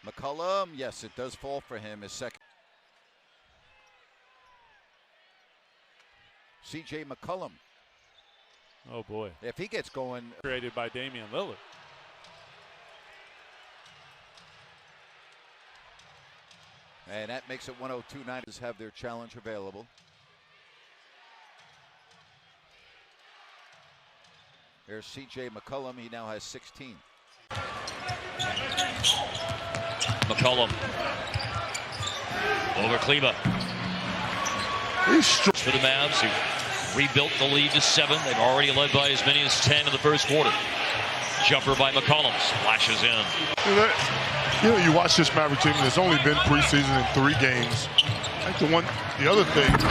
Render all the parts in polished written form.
McCollum, yes, it does fall for him. His second. C.J. McCollum. Oh boy. If he gets going. Created by Damian Lillard. And that makes it 102-90. Have their challenge available. There's C.J. McCollum. He now has 16. McCollum over Kleba. For the Mavs, who rebuilt the lead to 7. They've already led by as many as 10 in the first quarter. Jumper by McCollum, splashes in. You watch this Maverick team, and it's only been preseason in 3 games. I think the other thing is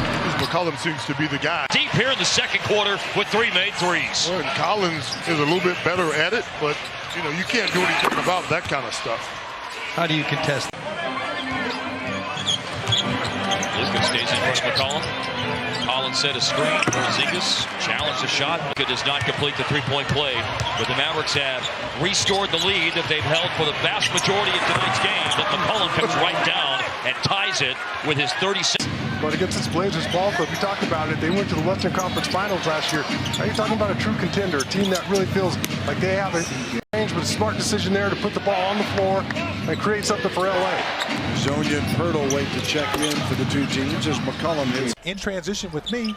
McCollum seems to be the guy. Deep here in the second quarter with 3 made threes. Well, and Collins is a little bit better at it, but you can't do anything about that kind of stuff. How do you contest? Lucas stays in front of McCollum. Collins set a screen for Zingas. Challenged the shot. Luka does not complete the three-point play. But the Mavericks have restored the lead that they've held for the vast majority of tonight's game. But McCollum comes right down and ties it with his 36. But against this Blazers ball club, we talked about it. They went to the Western Conference Finals last year. Now you're talking about a true contender, a team that really feels like they have a range with a smart decision there to put the ball on the floor and create something for LA. Zonia and Pirtle wait to check in for the 2 teams as McCollum hits. In transition with me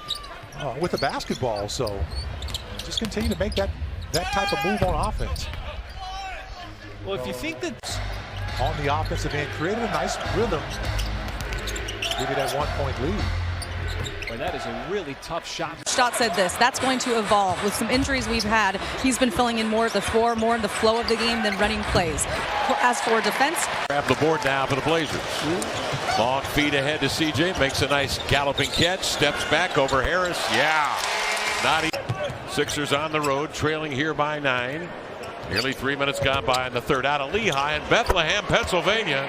with the basketball, so just continue to make that type of move on offense. Well, if you think that on the offensive end, created a nice rhythm, give you that 1-point lead. Well, that is a really tough shot. Stott said this, that's going to evolve. With some injuries we've had, he's been filling in more at the floor, more in the flow of the game than running plays. As for defense. Grab the board now for the Blazers. Long feed ahead to CJ, makes a nice galloping catch, steps back over Harris. Yeah, not even. Sixers on the road, trailing here by 9. Nearly 3 minutes gone by in the third. Out of Lehigh in Bethlehem, Pennsylvania.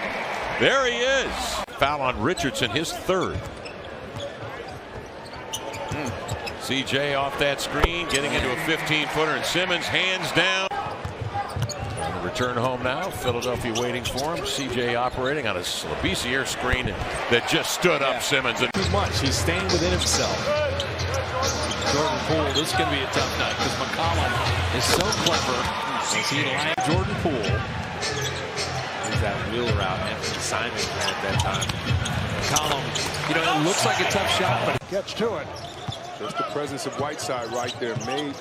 There he is. Foul on Richardson, his 3rd. CJ off that screen, getting into a 15-footer, and Simmons hands down. On the return home now, Philadelphia waiting for him. CJ operating on a Labissiere screen that just stood up Simmons. Too much. He's staying within himself. Jordan Poole, this is going to be a tough night because McCollum is so clever. As he lined Jordan Poole. There's that wheel route Anthony Simon had at that time. McCollum, it looks like a tough shot, but Gets to it. Just the presence of Whiteside right there made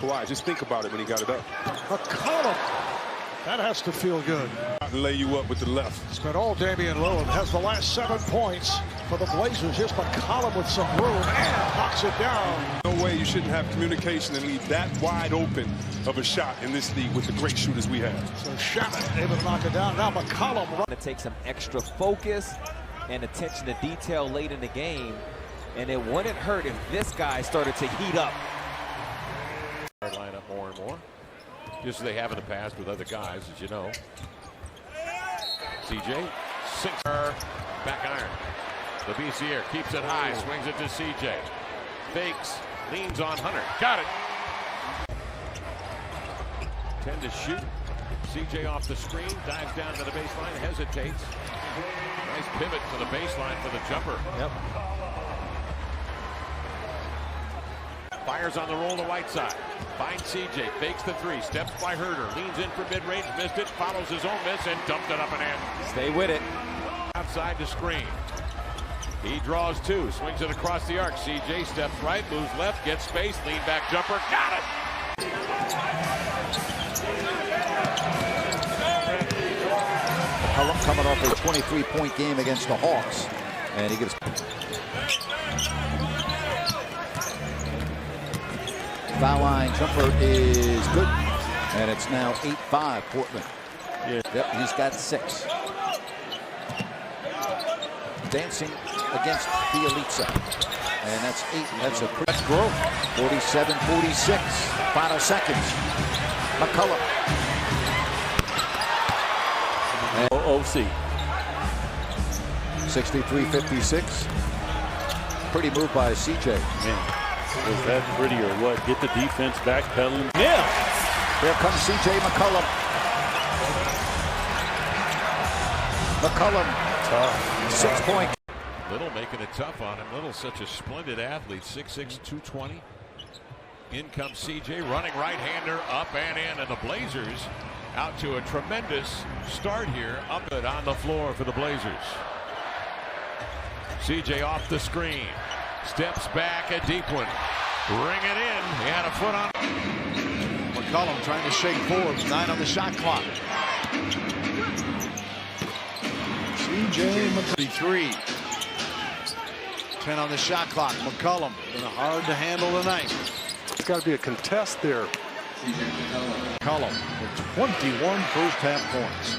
Kawhi just think about it when he got it up. McCollum. That has to feel good. Lay you up with the left. Spent all Damian Lillard. Has the last 7 points for the Blazers. Here's McCollum with some room and knocks it down. No way you shouldn't have communication and leave that wide open of a shot in this league with the great shooters we have. So Shannon able to knock it down. Now McCollum. to take some extra focus and attention to detail late in the game. And it wouldn't hurt if this guy started to heat up. Line up more and more, just as they have in the past with other guys, as you know. CJ sinks her back iron. Labissiere keeps it high, swings it to CJ. Fakes, leans on Hunter. Got it. 10 to shoot. CJ off the screen, dives down to the baseline, hesitates. Nice pivot to the baseline for the jumper. Yep. Fires on the roll to Whiteside. Finds CJ, fakes the 3, steps by Herter, leans in for mid-range, missed it, follows his own miss, and dumped it up and in. Stay with it. Outside to screen. He draws 2, swings it across the arc. CJ steps right, moves left, gets space, lean back jumper, got it! McCollum coming off a 23-point game against the Hawks. And he gives... Foul line jumper is good, and it's now 8-5 Portland. Yeah. Yep, he's got 6. Dancing against Bielitsa, and that's 8. That's a pretty growth. 47-46. Final seconds. McCollum. And OC. 63-56. Pretty move by CJ. Man. Was that pretty or what? Get the defense back pedaling. Yeah. Here comes C.J. McCollum. McCollum, Tough. 6 point. Little making it tough on him. Little, such a splendid athlete, 6'6", 220. In comes CJ, running right-hander, up and in, and the Blazers out to a tremendous start here. Up it on the floor for the Blazers. CJ off the screen, steps back, a deep one. Bring it in. He had a foot on. McCollum trying to shake Forbes. 9 on the shot clock. CJ 33. 10 on the shot clock. McCollum been hard to handle tonight. It's got to be a contest there. McCollum with 21 first half points.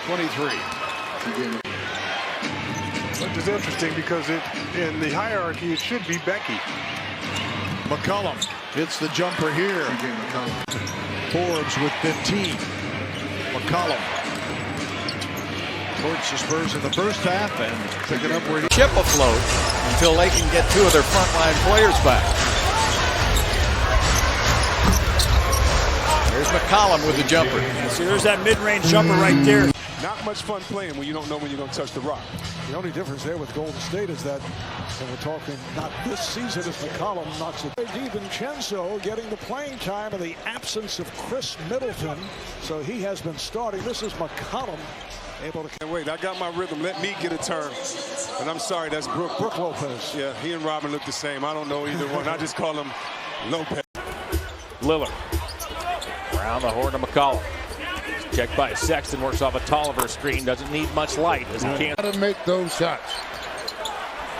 23. Which is interesting because in the hierarchy it should be Becky. McCollum hits the jumper here. Forbes with 15. McCollum towards the Spurs in the first half and pick it up where he chip afloat until they can get 2 of their frontline players back. There's McCollum with the jumper. So there's that mid-range jumper right there. Not much fun playing when you don't know when you're going to touch the rock. The only difference there with Golden State is that, and we're talking not this season, as McCollum knocks it. DiVincenzo getting the playing time in the absence of Chris Middleton, so he has been starting. This is McCollum able to. Wait, I got my rhythm. Let me get a turn. And I'm sorry, that's Brook Lopez. Yeah, he and Robin look the same. I don't know either one. I just call him Lopez. Lillard around the horn of McCollum. Checked by Sexton, works off a Tolliver screen. Doesn't need much light as he can't. Got to make those shots.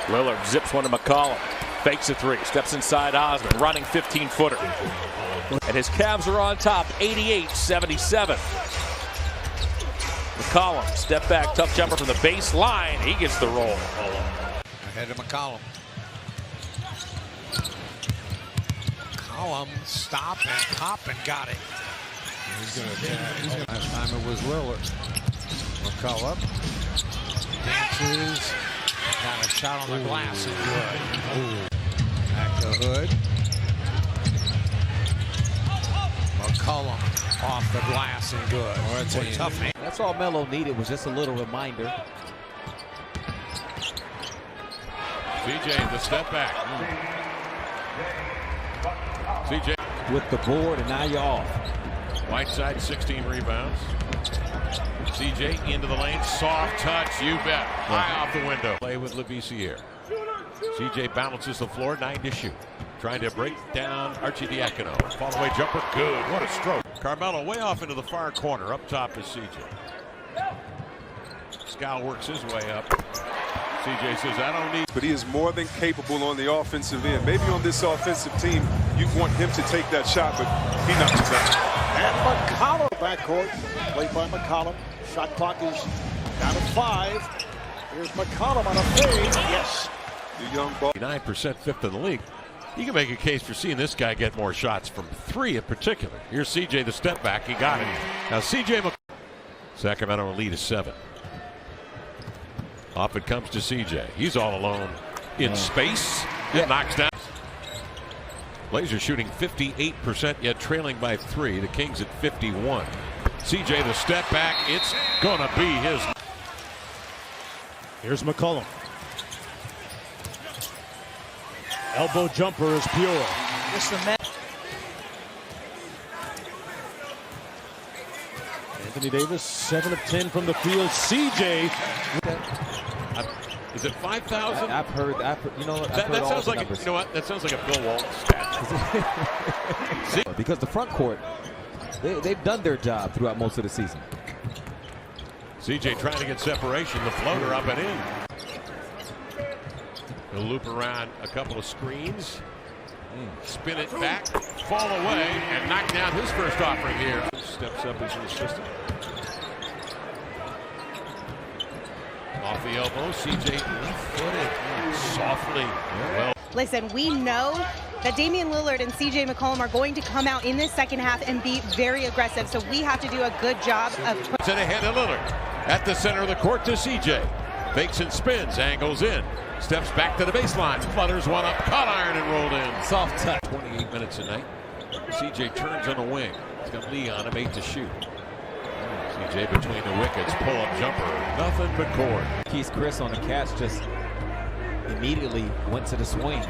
Lillard zips one to McCollum. Fakes a 3. Steps inside Osman. Running 15-footer. And his Cavs are on top, 88-77. McCollum, step back, tough jumper from the baseline. He gets the roll. Ahead of McCollum. McCollum stop and pop and got it. He's going to attack. Last time it was Lillard. McCollum dances. Got a shot on the glass and good. Back to Hood. McCollum off the glass and good. Oh, that's a tough man. That's all Melo needed, was just a little reminder. CJ, the step back. CJ with the board, and now you're off. Whiteside, 16 rebounds. CJ into the lane, soft touch, you bet. High off the window. Play with Labissiere. CJ balances the floor, 9 to shoot. Trying to break down Arcidiacono. Fall away jumper, good. What a stroke. Carmelo way off into the far corner. Up top is CJ. Scal works his way up. CJ says, I don't need. But he is more than capable on the offensive end. Maybe on this offensive team, you want him to take that shot, but he knocks it down. And McCollum backcourt, played by McCollum. Shot clock is down to 5. Here's McCollum on a fade. Yes. The young ball. 9% 5th in the league. You can make a case for seeing this guy get more shots from 3 in particular. Here's CJ, the step back. He got it. Now CJ Sacramento lead is 7. Off it comes to CJ. He's all alone in space. It knocks down. Blazers shooting 58%, yet trailing by 3. The Kings at 51. CJ, the step back. It's going to be his. Here's McCollum. Elbow jumper is pure. Just the net. Anthony Davis, 7 of 10 from the field. CJ. Is it 5,000? I've heard, you know what? That sounds like you know what? That sounds like a Bill Walton stat. Because the front court, they've done their job throughout most of the season. CJ trying to get separation. The floater up and in. He'll loop around a couple of screens. Spin it back, fall away, and knock down his first offering here. Steps up as an assistant. Off the elbow, CJ left-footed, softly. Well. Listen, we know that Damian Lillard and CJ McCollum are going to come out in this second half and be very aggressive, so we have to do a good job of. To the head of Lillard. At the center of the court to CJ. Fakes and spins, angles in. Steps back to the baseline, flutters one up, caught iron and rolled in. Soft touch. 28 minutes a night. CJ turns on the wing. He's got Lee on him, 8 to shoot. CJ between the wickets, pull-up jumper, nothing but cord. Keith Chris on the catch just immediately went to the swing.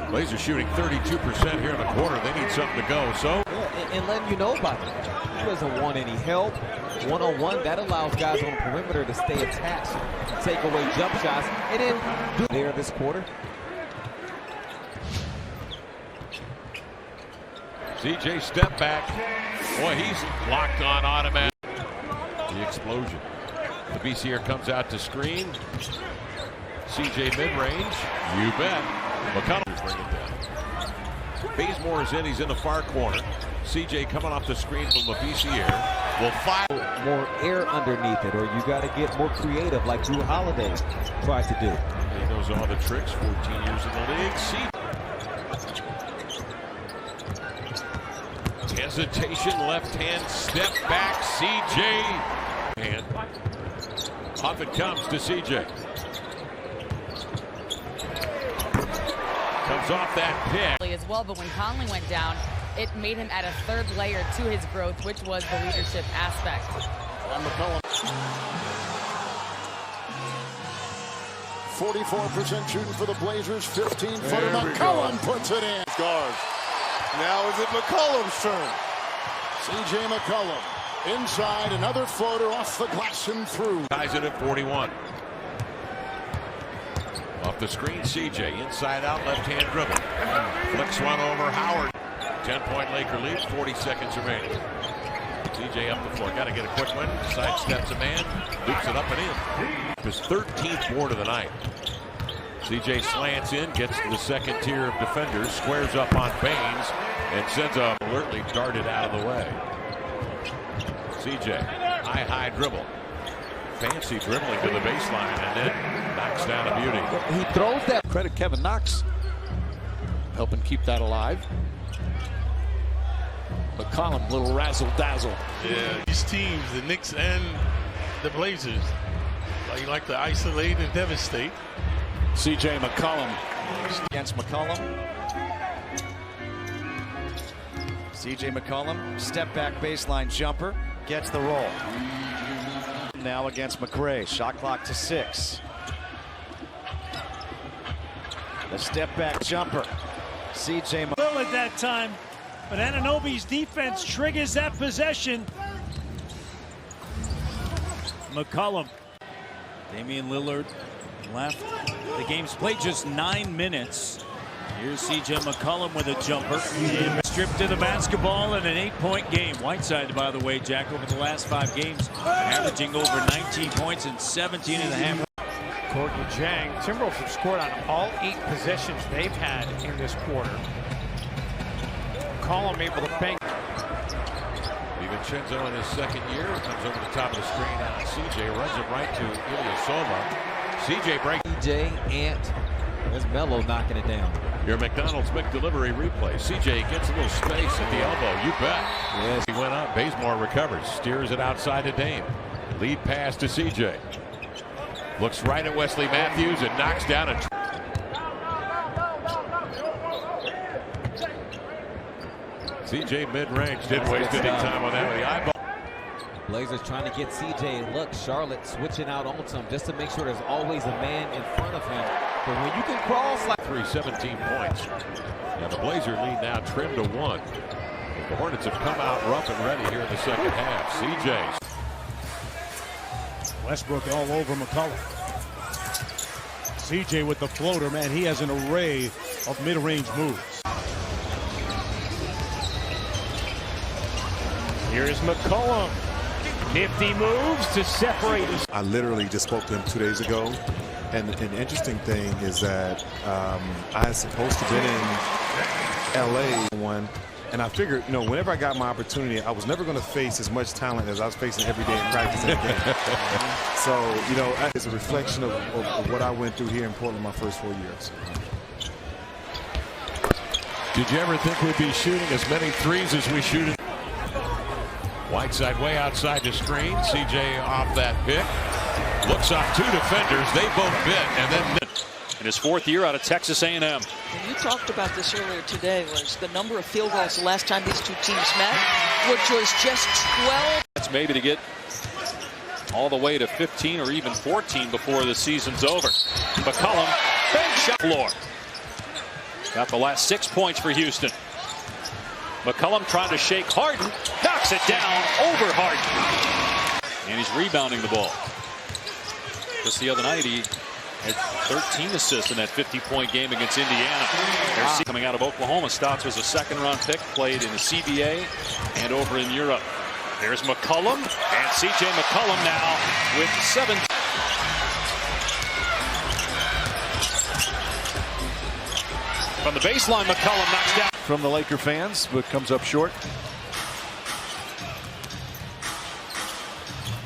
Blazers shooting 32% here in the quarter. They need something to go. So and letting you know about it. He doesn't want any help. One-on-one, that allows guys on the perimeter to stay attached, to take away jump shots, and then do there this quarter. CJ step back. Boy, he's locked on automatic. The explosion. The BCR comes out to screen. CJ mid-range. You bet. McCollum bring it down. Bazemore is in. He's in the far corner. CJ coming off the screen from the BCR. Will fire. More air underneath it, or you got to get more creative like Drew Holiday tried to do. He knows all the tricks. 14 years in the league. Hesitation, left hand, step back, CJ. Hand. Off it comes to CJ. Comes off that pick. As well, but when Conley went down, it made him add a third layer to his growth, which was the leadership aspect. And McCollum. 44% shooting for the Blazers, 15-footer. McCollum puts it in. Guards. Now is it McCollum's turn? C.J. McCollum inside, another floater off the glass and through. Ties it at 41. Off the screen, C.J. inside out, left-hand dribble. Flicks one over Howard. 10-point Laker lead, 40 seconds remaining. C.J. up the floor, got to get a quick one. Sidesteps a man, loops it up and in. His 13th board of the night. C.J. slants in, gets to the second tier of defenders, squares up on Baines, and sends a alertly darted out of the way. C.J. high dribble. Fancy dribbling to the baseline and then knocks down a beauty. He throws that. Credit Kevin Knox helping keep that alive. McCollum, little razzle-dazzle. Yeah, these teams, the Knicks and the Blazers, like to isolate and devastate. C.J. McCollum against McCollum. C.J. McCollum, step back baseline jumper, gets the roll. Now against McRae, shot clock to 6. The step back jumper. C.J. At that time, but Anunoby's defense triggers that possession. McCollum. Damian Lillard left. The game's played just 9 minutes. Here's C.J. McCollum with a jumper. Stripped to the basketball in an 8-point game. Whiteside, by the way, Jack, over the last 5 games, averaging over 19 points and 17 and a half. Courtney Jang. Timberwolves have scored on all 8 possessions they've had in this quarter. McCollum able to bank. DiVincenzo in his second year comes over the top of the screen on CJ, runs it right to Ilyasova. CJ breaks. CJ, Ant, there's Melo knocking it down. Your McDonald's McDelivery replay. CJ gets a little space at the elbow. You bet. Yes. He went up. Bazemore recovers. Steers it outside to Dame. Lead pass to CJ. Looks right at Wesley Matthews and knocks down a. CJ mid-range. Didn't waste any time on that with the eyeball. Blazers trying to get CJ. Look, Charlotte switching out on him just to make sure there's always a man in front of him. But when you can cross like 17 points. And the Blazer lead now trimmed to 1. The Hornets have come out rough and ready here in the second half. CJ. Westbrook all over McCollum. CJ with the floater, man. He has an array of mid-range moves. Here's McCollum. 50 moves to separate us. I literally just spoke to him 2 days ago. And the interesting thing is that I was supposed to have been in LA and I figured, you know, whenever I got my opportunity, I was never going to face as much talent as I was facing every day in practice and game. So, you know, it's a reflection of what I went through here in Portland my first 4 years. Did you ever think we'd be shooting as many threes as we shoot it? Whiteside way outside the screen. CJ off that pick. Looks off 2 defenders. They both bit and then in his 4th year out of Texas A&M. You talked about this earlier today, was the number of field goals the last time these two teams met, which was just 12. That's maybe to get all the way to 15 or even 14 before the season's over. McCollum, big shot floor. Got the last 6 points for Houston. McCollum trying to shake Harden, knocks it down over Harden. And he's rebounding the ball. Just the other night, he had 13 assists in that 50-point game against Indiana. Coming out of Oklahoma, Stotts was a second-round pick, played in the CBA and over in Europe. There's McCollum, and C.J. McCollum now with 7. From the baseline, McCollum knocks down. From the Laker fans, but comes up short.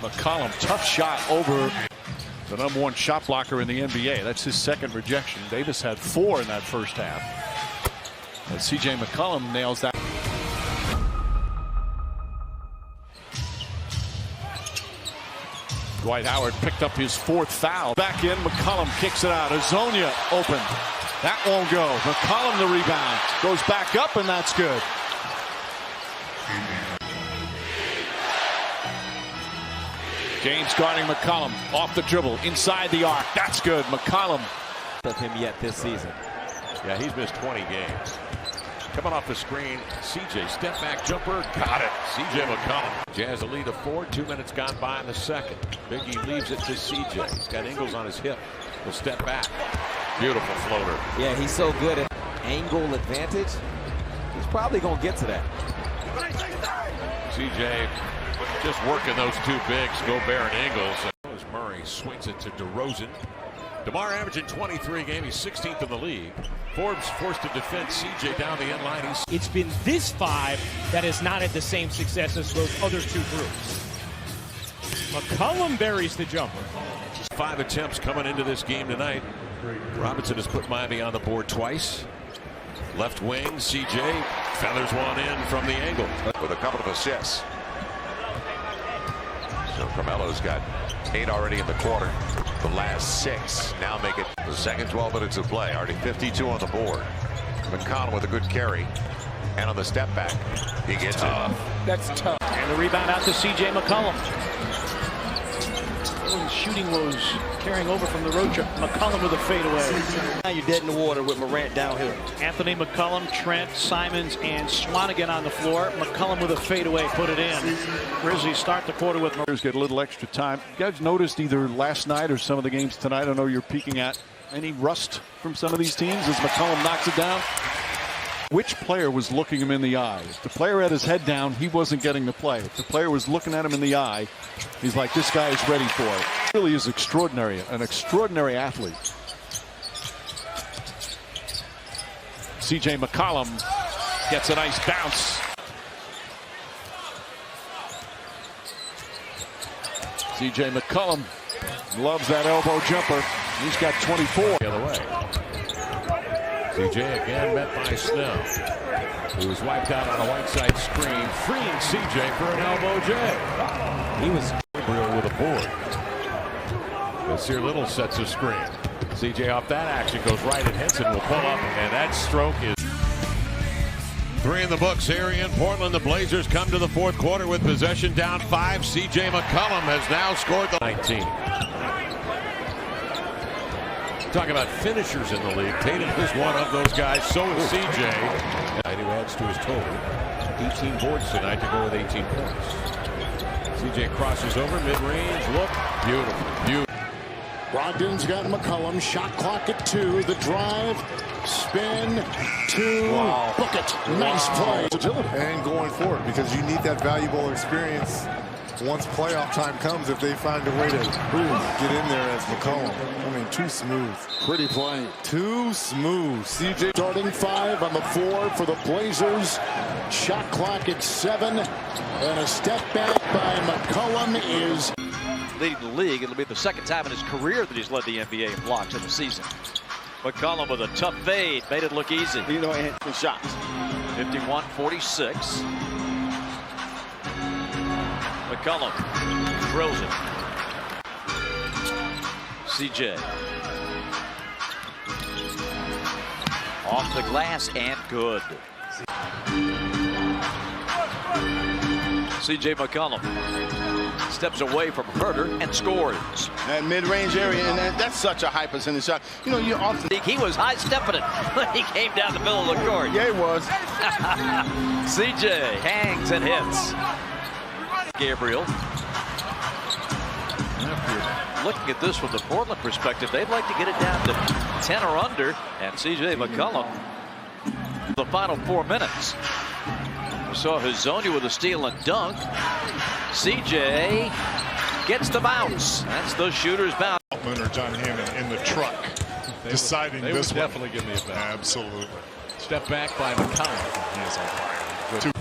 McCollum, tough shot over the #1 shot blocker in the NBA. That's his second rejection. Davis had 4 in that first half. And C.J. McCollum nails that. Dwight Howard picked up his 4th foul. Back in, McCollum kicks it out. Azonia open. That won't go. McCollum the rebound. Goes back up, and that's good. James guarding McCollum. Off the dribble. Inside the arc. That's good. McCollum. Of him yet this season. Yeah, he's missed 20 games. Coming off the screen, CJ, step back jumper, got it. CJ McCollum. Jazz a lead of 4, 2 minutes gone by in the second. Biggie leaves it to CJ. He's got Ingles on his hip. He'll step back. Beautiful floater. Yeah, he's so good at angle advantage. He's probably going to get to that. CJ just working those 2 bigs, Gobert and Ingles. As Murray swings it to DeRozan. DeMar averaging 23 a game. He's 16th in the league. Forbes forced to defend CJ down the end line. It's been this 5 that has not had the same success as those other 2 groups. McCollum buries the jumper. 5 attempts coming into this game tonight. Robinson has put Miami on the board twice. Left wing, CJ feathers one in from the angle. With a couple of assists. So Carmelo's got 8 already in the quarter. The last 6 now make it the second 12 minutes of play. Already 52 on the board. McCollum with a good carry. And on the step back, he gets it. That's tough. And the rebound out to C.J. McCollum. The shooting was carrying over from the road trip. McCollum with a fadeaway. Now you're dead in the water with Morant downhill. Anthony McCollum, Trent, Simons, and Swanigan on the floor. McCollum with a fadeaway, put it in. Grizzlies start the quarter with Players get a little extra time. You guys noticed either last night or some of the games tonight, I know you're peeking at, any rust from some of these teams as McCollum knocks it down? Which player was looking him in the eye? If the player had his head down, he wasn't getting the play. If the player was looking at him in the eye, he's like, this guy is ready for it. He really is extraordinary, an extraordinary athlete. C.J. McCollum gets a nice bounce. C.J. McCollum loves that elbow jumper. He's got 24. The other way. CJ again met by Snell. He was wiped out on a Whiteside screen, freeing CJ for an elbow J. He was real with a board. Nasir Little sets a screen. CJ off that action goes right, and Henson will pull up, and that stroke is 3 in the books here in Portland. The Blazers come to the 4th quarter with possession down 5. CJ McCollum has now scored the 19. Talking about finishers in the league. Tatum is one of those guys. So is CJ. Who adds to his total. 18 boards tonight to go with 18 points. CJ crosses over mid-range. Look. Beautiful. Brogdon's got McCollum. Shot clock at 2. The drive. Spin. 2. Wow. Book it. Nice play. And going forward, because you need that valuable experience once playoff time comes, if they find a way to get in there as McCollum. I mean, too smooth. Pretty play. Too smooth. CJ starting 5 on the floor for the Blazers. Shot clock at 7. And a step back by McCollum is leading the league. It'll be the 2nd time in his career that he's led the NBA in blocks in the season. McCollum with a tough fade. Made it look easy. You know, and shots. 51-46. McCollum throws it. CJ Off the glass and good. C.J. McCollum steps away from Herter and scores. That mid-range area, and that's such a high percentage shot. You know, you often... He was high-stepping it when he came down the middle of the court. Yeah, he was. C.J. hangs and hits. Gabriel. Looking at this from the Portland perspective, they'd like to get it down to 10 or under, and C.J. McCollum, the final 4 minutes. We saw Hazonia with a steal and dunk. C.J. gets the bounce. That's the shooter's bounce. Altman or John Hammond in the truck deciding they this would one. definitely give me a bet. Absolutely. Step back by McCollum. He is on fire. Good.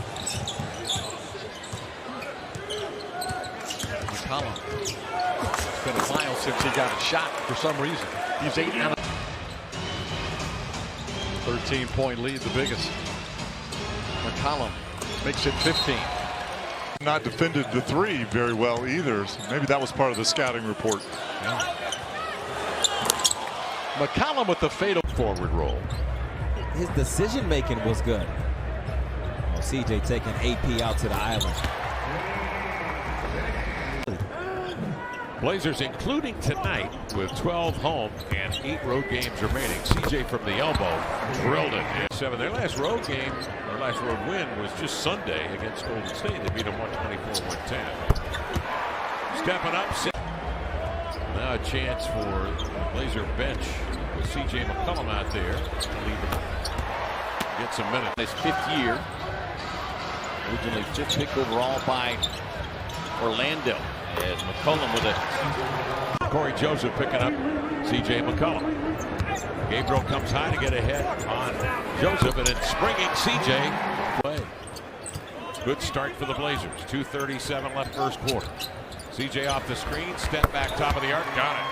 McCollum. It's been a while since he got a shot for some reason. He's 8 out of 13-point lead, the biggest. McCollum makes it 15. Not defended the three very well either. So maybe that was part of the scouting report. Yeah. McCollum with the fatal forward roll. His decision making was good. Well, CJ taking AP out to the island. Blazers, including tonight, with 12 home and 8 road games remaining. CJ from the elbow drilled it. 7. Their last road game, their last road win was just Sunday against Golden State. They beat them 124-110. Stepping up. Now a chance for the Blazer bench with CJ McCollum out there. Get some minutes. His 5th year. Originally 5th pick overall by Orlando. As McCollum with it. Corey Joseph picking up C.J. McCollum. Gabriel comes high to get ahead on Joseph, and then springing C.J. play. Good start for the Blazers. 2:37 left first quarter. C.J. off the screen, step back top of the arc, got it.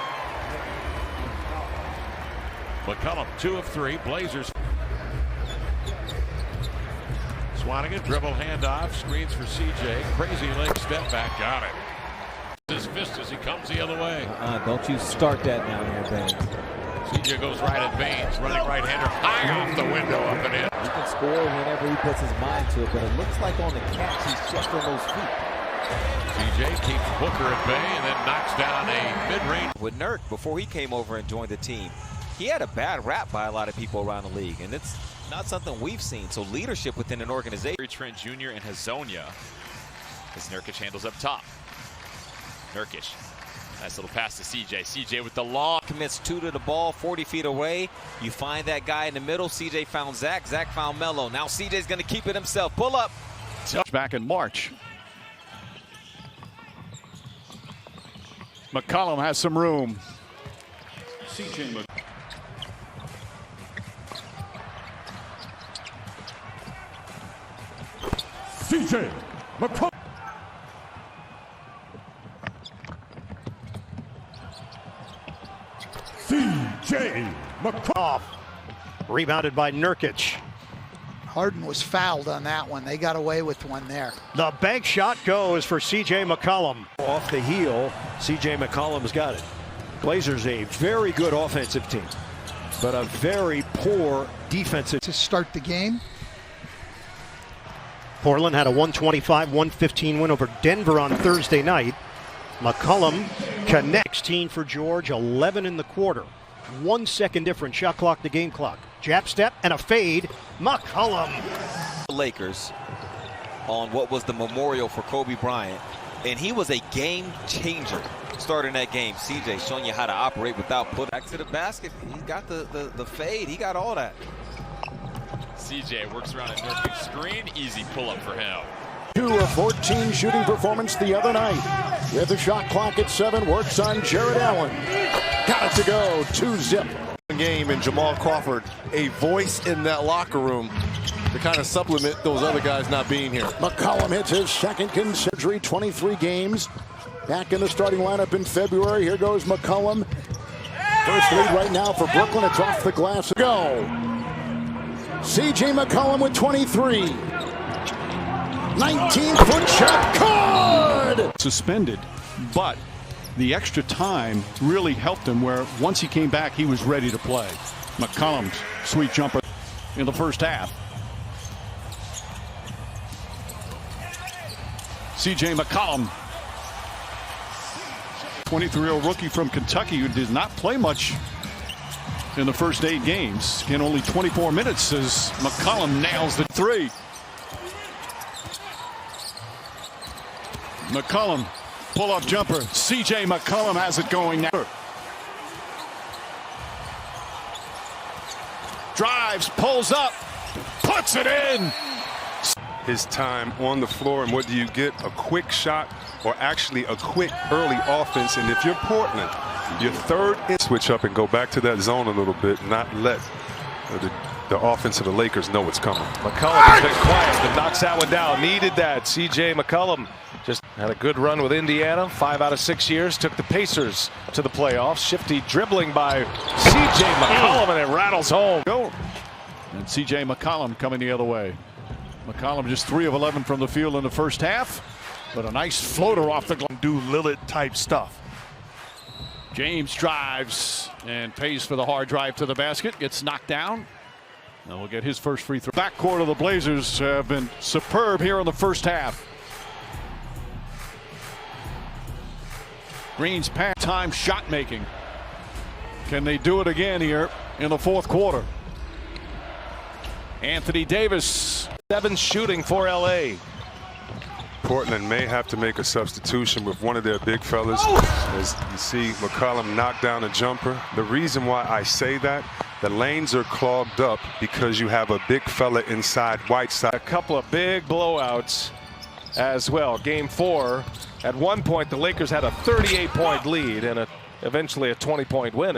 McCollum 2 of 3. Blazers. Swanigan dribble handoff, screens for C.J. Crazy leg step back, got it. His fist as he comes the other way. Don't you start that now here, Baines. CJ goes right at Baines, running right-hander, high off the window, up and in. He can score whenever he puts his mind to it, but it looks like on the catch he's just on those feet. CJ keeps Booker at bay and then knocks down a mid-range. With Nurk, before he came over and joined the team, he had a bad rap by a lot of people around the league, and it's not something we've seen. So leadership within an organization. Trent Jr. and Hazonia as Nurkic handles up top. Nurkic, nice little pass to CJ. CJ with the long. Commits 2 to the ball, 40 feet away. You find that guy in the middle. CJ found Zach. Zach found Melo. Now CJ's going to keep it himself. Pull up. Back in March. McCollum has some room. CJ McCollum. C.J. McCollum. Rebounded by Nurkic. Harden was fouled on that one. They got away with one there. The bank shot goes for C.J. McCollum. Off the heel, C.J. McCollum's got it. Blazers a very good offensive team, but a very poor defensive. To start the game. Portland had a 125-115 win over Denver on Thursday night. McCollum connects. 16 for George, 11 in the quarter. 1 second difference, shot clock to game clock. Jab step and a fade. McCollum. Lakers on what was the memorial for Kobe Bryant, and he was a game changer starting that game. CJ showing you how to operate without putting back to the basket. He got the fade. He got all that. CJ works around a Nurkic screen. Easy pull-up for him. 2 of 14 shooting performance the other night. With the shot clock at 7, works on Jared Allen. Got it to go, 2-zip. Game and Jamal Crawford, a voice in that locker room to kind of supplement those other guys not being here. McCollum hits his second surgery, 23 games. Back in the starting lineup in February. Here goes McCollum. First lead right now for Brooklyn. It's off the glass. Go. C.J. McCollum with 23. 19-foot shot, good! Suspended, but the extra time really helped him where once he came back, he was ready to play. McCollum's sweet jumper. in the first half. C.J. McCollum, 23-year-old rookie from Kentucky who did not play much in the first 8 games. In only 24 minutes as McCollum nails the 3. McCollum, pull-up jumper. C.J. McCollum has it going now. Drives, pulls up, puts it in. His time on the floor, and what do you get? A quick shot, or actually a quick early offense. And if you're Portland, your third switch up and go back to that zone a little bit, not let the offense of the Lakers know it's coming. McCollum has been quiet, but knocks that one down. Needed that. C.J. McCollum just had a good run with Indiana. 5 out of 6 years. Took the Pacers to the playoffs. Shifty dribbling by C.J. McCollum, and it rattles home. And C.J. McCollum coming the other way. McCollum just 3 of 11 from the field in the first half, but a nice floater off the glass. Do Lillard type stuff. James drives and pays for the hard drive to the basket. Gets knocked down. Now we'll get his first free throw. Backcourt of the Blazers have been superb here in the first half. Green's time shot making. Can they do it again here in the fourth quarter? Anthony Davis. 7 shooting for L.A. Portland may have to make a substitution with one of their big fellas. As you see McCollum knock down a jumper. The reason why I say that, the lanes are clogged up because you have a big fella inside Whiteside. A couple of big blowouts as well. Game 4. At one point, the Lakers had a 38-point lead and eventually a 20-point win.